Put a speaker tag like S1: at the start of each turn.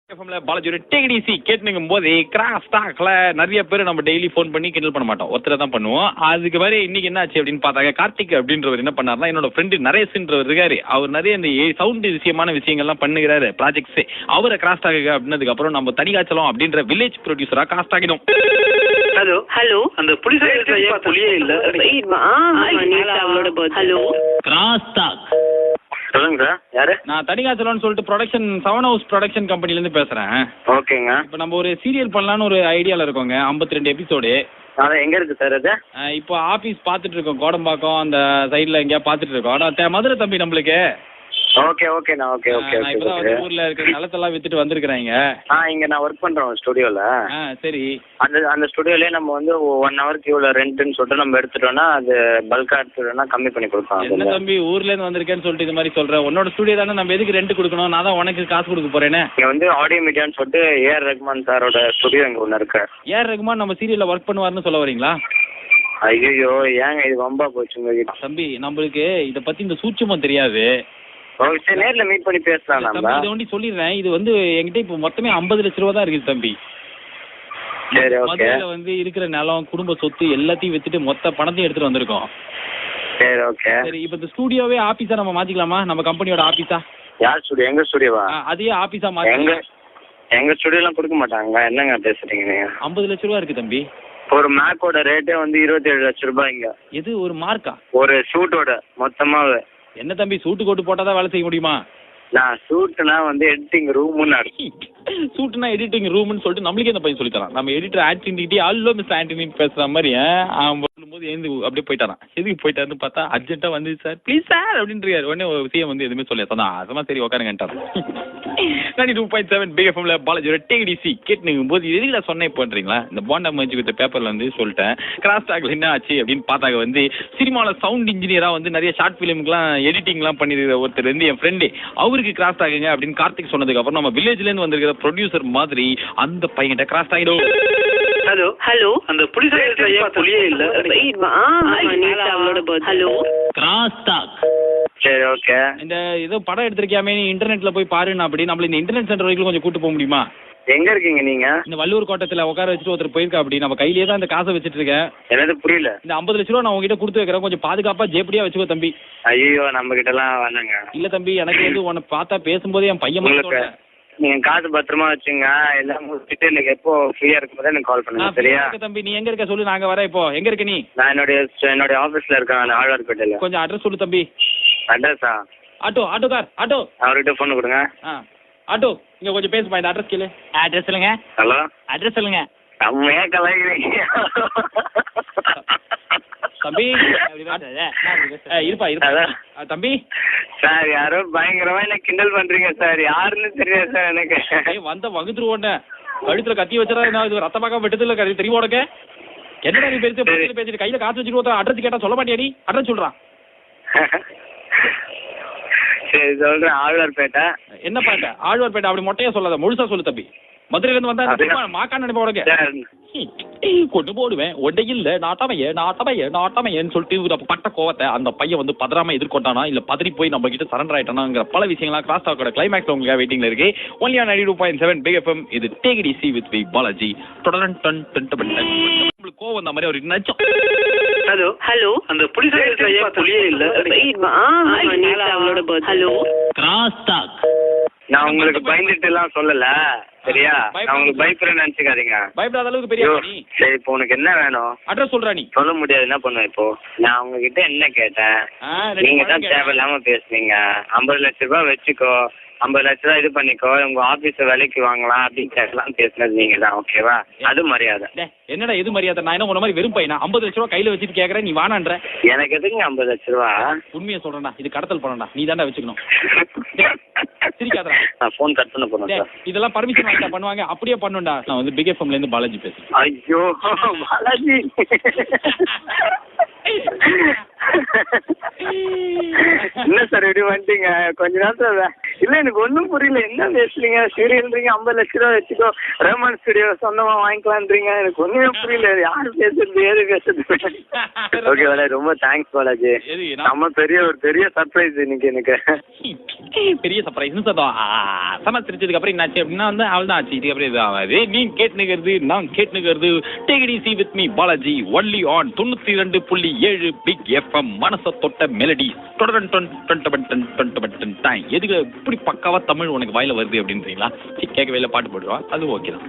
S1: பாலாஜியோட டேடிசி கேட்டுங்கும் போது கிராஸ் டாக்ல நிறைய பேர் நம்ம டெய்லி ஃபோன் பண்ணி கிண்டல் பண்ண மாட்டோம், ஒருத்தரை தான் பண்ணுவோம். அதுக்கு மாதிரி இன்னைக்கு என்ன ஆச்சு அப்படின்னு பார்த்தாங்க, கார்த்திக் அப்படின்றவர் என்ன பண்ணாருன்னா, என்னோட ஃப்ரெண்டு நரேஷ்ன்றவர் இருக்காரு, அவர் நிறைய இந்த சவுண்ட் விஷயமான விஷயங்கள்லாம் பண்ணுகிறாரு ப்ராஜெக்ட்ஸ். அவரை கிராஸ் டாக் அப்படின்னதுக்கு அப்புறம் நம்ம தனிகாச்சலம் அப்படின்ற வில்லேஜ் ப்ரொடியூசரா கிராஸ் டாகிடும்.
S2: ஹலோ ஹலோ, அந்த புலியே இல்ல. Hello
S1: cross talk.
S2: சொல்லுங்க சார், யாரு?
S1: நான் தனிகாச்சலம்னு சொல்லிட்டு ப்ரொடக்ஷன் 7 ஹவுஸ் ப்ரொடக்ஷன் கம்பெனிலேருந்து பேசுகிறேன்.
S2: ஓகேங்க.
S1: இப்போ நம்ம ஒரு சீரியல் பண்ணலான்னு ஒரு ஐடியாவில் இருக்கோங்க, 52 எபிசோடு.
S2: அதான் எங்கே இருக்குது சார் அது?
S1: இப்போ ஆஃபீஸ் பார்த்துட்டு இருக்கோம், கோடம்பாக்கம் அந்த சைடில் எங்கேயா பார்த்துட்டு இருக்கோம். ஆனால் மதுரை தம்பி நம்மளுக்கு.
S2: ஓகே ஓகேண்ணா, ஓகே ஓகே
S1: நான் இப்போ தான் வந்து ஊரில் இருக்கிற நிலத்தெல்லாம் வித்துட்டு வந்திருக்கிறேங்க.
S2: இங்கே நான் ஒர்க் பண்ணுறோம் ஸ்டுடியோவில்.
S1: சரி.
S2: அந்த ஸ்டுடியோலேயே நம்ம வந்து 1 ஹவருக்கு இவ்வளோ ரெண்ட்டுன்னு சொல்லிட்டு நம்ம எடுத்துட்டோம்னா, அது பல்காக எடுத்துட்டோம்னா கம்மி பண்ணி கொடுப்போம்.
S1: என்ன தம்பி ஊர்லேருந்து வந்திருக்கேன்னு சொல்லிட்டு இது மாதிரி சொல்கிறேன்? உன்னோட ஸ்டுடியோ தானே, நம்ம எதுக்கு ரெண்ட் கொடுக்கணும்? நான் தான் உனக்கு காசு கொடுக்க போகிறேனே.
S2: இங்கே வந்து ஆடியோ மீடியான்னு சொல்லிட்டு ஏஆர் ரஹ்மான் சாரோட ஸ்டுடியோ இங்கே ஒன்று இருக்கு.
S1: ஏஆர் ரஹ்மான் நம்ம சீரியலில் ஒர்க் பண்ணுவார்னு சொல்ல வரீங்களா?
S2: ஐயோ ஏங்க இது ரொம்ப போச்சுங்க
S1: தம்பி. நம்மளுக்கு இதை பற்றி இந்த சூட்சமும் தெரியாது.
S2: ஓகே சரி, நேரில் மீட் பண்ணி பேசலாம் நம்ம.
S1: இதை ஒண்டி சொல்லிடுறேன், இது வந்து என்கிட்ட இப்போ மொத்தமே 50 லட்ச ரூபா தான் இருக்குது தம்பி.
S2: சரி ஓகே.
S1: மதுரையில் வந்து இருக்கிற நிலம், குடும்ப சொத்து எல்லாத்தையும் வித்துட்டு மொத்த பணத்தையும் எடுத்துட்டு வந்திருக்கோம்.
S2: சரி ஓகே.
S1: சரி, இப்போ இந்த ஸ்டூடியோவே ஆஃபீஸா நம்ம மாற்றிக்கலாமா? நம்ம கம்பெனியோட ஆஃபீஸா?
S2: யார் ஸ்டுடியோ? எங்கள் ஸ்டுடியோவா?
S1: அதையே ஆஃபீஸா மாற்றி.
S2: எங்கள் ஸ்டுடியோலாம் கொடுக்க மாட்டாங்க. என்னங்க பேசுகிறீங்க நீங்கள்?
S1: 50 லட்ச ரூபா இருக்குது தம்பி.
S2: ஒரு மேக்கோட ரேட்டே வந்து 27 லட்ச ரூபாய்ங்க.
S1: எது ஒரு மார்க்கா?
S2: ஒரு ஷூட்டோட மொத்தமாக.
S1: என்ன தம்பி, சூட்டு கோட்டு போட்டால் தான் வேலை செய்ய முடியுமா?
S2: நான் ஷூட்டுனா வந்து எடிட்டிங் ரூம்னு அர்த்தம்.
S1: ஷூட்னா எடிட்டிங் ரூம்னு சொல்லிட்டு நம்மளுக்கே அந்த பையன் சொல்லித்தரான். நம்ம எடிட்டர் ஆக்டிவிட்டி அல்லோ மிஸ் ஆண்டனி பேசுகிற மாதிரி சொல்லும்போது எழுந்து அப்படியே போயிட்டாரான். எதுக்கு போயிட்டாருன்னு பார்த்தா அர்ஜென்ட்டாக வந்து சார் ப்ளீஸ் சார் அப்படின்றாரு. உடனே ஒரு விஷயம் வந்து எதுவுமே சொல்லி சொன்னா அதமா சரி உட்காருங்கன்ட்டார். 92.7 பிக் எஃப்எம்ல பாலாஜியோட டேடிசி கேட்டுங்கும் போது எதுக்கு நான் சொன்னேன் பண்ணுறீங்களா? இந்த பாண்டா மஞ்சு கொடுத்த பேப்பரில் வந்து சொல்லிட்டேன். கிராஸ் டாக்ல என்ன ஆச்சு அப்படின்னு பார்த்தாங்க, வந்து சினிமாவில் சவுண்ட் இன்ஜினியராக வந்து நிறைய ஷார்ட் ஃபிலிம்க்குலாம் எடிட்டிங்லாம் பண்ணிருக்கிற ஒருத்தர் வந்து என் ஃப்ரெண்டு, அவருக்கு கிராஸ் ஆகுங்க அப்படின்னு கார்த்திக் சொன்னதுக்கு அப்புறம் நம்ம வில்லேஜ்லேருந்து வந்திருக்கிற ப்ரொடியூசர் மாதிரி அந்த பையன்கிட்ட கிராஸ் ஆகிடும்.
S2: ஹலோ ஹலோ, அந்த புலியே இல்ல. Hello
S1: cross talk.
S2: சரி ஓகே.
S1: இந்த ஏதோ படம் எடுத்திருக்கியாமே, நீ இன்டர்நெட்ல போய் பாருன்னு அப்படி நம்மள இந்த இன்டர்நெட் சென்டர் வரைக்கும் கொஞ்சம் கூட்டு போக முடியுமா?
S2: எங்க இருக்கீங்க நீங்க?
S1: இந்த வள்ளூர் கோட்டத்தில் உட்கார வச்சுட்டு ஒருத்தர் போயிருக்கா, அப்படி நம்ம கையிலேயே தான் இந்த காசை வச்சுட்டு இருக்கேன்.
S2: எனக்கு புரியல.
S1: இந்த 50 லட்ச ரூபா நான் உங்ககிட்ட கொடுத்து வைக்கிறேன், கொஞ்சம் பாதுகாப்பா ஜேப்படியா வச்சுக்கோ தம்பி.
S2: ஐயோ நம்ம கிட்ட எல்லாம் வேணாங்க.
S1: இல்ல தம்பி, எனக்கு வந்து உன்னை பார்த்தா பேசும்போதே என் பையன்
S2: நீங்க காசு பத்திரமா வச்சுங்க. எல்லாம் முடிச்சுட்டு எனக்கு எப்போ ஃப்ரீயா இருக்கும்போது எனக்கு கால் பண்ணுங்க. சரியா
S1: தம்பி? நீ எங்க இருக்க சொல்லு, நாங்க வரேன். இப்போ எங்க இருக்க நீ?
S2: நான் என்னுடைய ஆபீஸ்ல இருக்கேன், ஆழ்வார்பேட்டையில.
S1: கொஞ்சம் அட்ரஸ் சொல்லு தம்பி.
S2: அட்ரஸா?
S1: ஆட்டோக்கார் ஆட்டோ,
S2: அவர்கிட்ட போன் கொடுங்க.
S1: ஆட்டோ இங்க கொஞ்சம் பேசுமா, இந்த அட்ரஸ் கேளு. அட்ரஸ் சொல்லுங்க.
S2: ஹலோ,
S1: அட்ரஸ் சொல்லுங்க.
S2: செம்மையா கலாய்க்கிறீங்க
S1: தம்பி. இருப்பா தம்பி.
S2: சார் யாரோ பயங்கரமா என்ன கிண்டல் பண்றீங்க சார். யாருன்னு தெரியாது சார் எனக்கு.
S1: வந்த வகுத்துரு ஓட்ட கழுத்துல கத்தி வச்சா இது ரத்த பாக்கம் வெட்டதுல தெரியும் உனக்கு. என்னடா நீ பேசிட்டு கையில காசு வச்சுட்டு அட்ரஸ் கேட்டா சொல்ல மாட்டியா? நீ அட்ரஸ் சொல்றான்.
S2: சரி சொல்றேன். ஆழ்வார்பேட்டை.
S1: என்ன பாட்ட? ஆழ்வார்பேட்டை அப்படி மொட்டையா சொல்லாத, முழுசா சொல்லு தம்பி. மதுரையில இருந்து வந்தா மாக்கான் நினைப்பா உனக்கு. கொண்டு போடுவேன் ஒண்டையில் நாட்டாமையன்னு சொல்லிட்டு பட்ட கோவத்தை அந்த பையன் வந்து பதறாம எதிர்கொண்டானா இல்ல பதறி போய் நம்ம கிட்ட சரண்டர் ஆயிட்டானாங்கிற பல விஷயங்களா கிராஸ் டாக்கோட கிளைமேக்ஸ் உங்களுக்கு வெயிட்டிங்ல இருக்கு. Only on 92.7 big FM. இது டேடிசி வித் வி பாலாஜி. உங்களுக்கு கோவம் அந்த மாதிரி ஒரு நச்சம்.
S2: ஹலோ ஹலோ, அந்த புலியே இல்ல. Hello
S1: cross talk.
S2: நான் உங்களுக்கு பயந்துட்டு எல்லாம் சொல்லல, சரியா? நான் உங்களுக்கு பயப்படுறேன்னு நினைச்சுக்காதீங்க.
S1: பயப்படாத அளவுக்கு பெரிய.
S2: சரி இப்போ உனக்கு என்ன வேணும்?
S1: அட்ரஸ் சொல்றா. நீ
S2: சொல்ல முடியாது, என்ன பண்ணுவேன் இப்போ? நான் உங்ககிட்ட என்ன கேட்டேன்? நீங்க தான் தேவையில்லாம பேசுனீங்க. 50 லட்ச ரூபாய் வச்சுக்கோ, 50 லட்ச ரூபா இது பண்ணிக்கோ, உங்க ஆபீஸ விலைக்கு வாங்கலாம் அப்படின்னு கேட்கலாம் பேசுனது நீங்க தான், ஓகேவா? அது மரியாதை.
S1: என்னடா எது மரியாதை? நான் என்ன உன மாதிரி வெறும் பையனா? 50 லட்ச ரூபா கையில வச்சுட்டு கேட்கறேன், நீ வானான்ற.
S2: எனக்கு எதுக்கு 50 லட்ச ரூபா?
S1: உண்மையை சொல்றேன்டா, இது கடத்தல் பண்ணடா. நீ தாண்டா வச்சுக்கணும். சிரிக்காதடா.
S2: நான் ஃபோன் கட் பண்ண போறேன் சார்.
S1: இதெல்லாம் பர்மிஷன் வாங்கிட்டா பண்ணுவாங்க, அப்படியே பண்ணுடா. நான் வந்து பிக் எஃப்எம்ல இருந்து பாலாஜி பேசுறேன்.
S2: ஐயோ பாலாஜி. என்ன சார் இப்படி வந்துட்டீங்க கொஞ்ச நேரத்துல? இல்ல எனக்கு ஒன்றும் புரியல, என்ன பேசுறீங்க? சீரியல்ன்றீங்க, 50 லட்ச ரூபா வச்சுக்கோ, ரஹ்மான் ஸ்டுடியோ சொந்தமா வாங்கிக்கலான்றீங்க. எனக்கு ஒண்ணுமே புரியல, யாரு பேசுறது ஏது பேசுறது. ஓகே பாலாஜி, ரொம்ப தேங்க்ஸ் பாலாஜி. நம்ம ஒரு பெரிய சர்ப்ரைஸ் இன்னைக்கு எனக்கு.
S1: பெரிய சர்ப்ரைஸ் சமர்த்திச்சதுக்கு அப்புறம் என்னாச்சு அப்படின்னா வந்து அவள் தான் ஆச்சு. இதுக்கப்புறம் இது ஆகாது. நீ கேட்டுனுக்கிறது நான் கேட்டுனுக்கிறது take it easy with me Balaji only on 92.7 big FM. மனசை தொட்ட மெலடி எதுக்கு இப்படி பக்காவா தமிழ் உனக்கு வாயில வருது அப்படின்றீங்களா? கேட்கவே இல்லை, பாட்டு போடுவா, அது ஓகே தான்.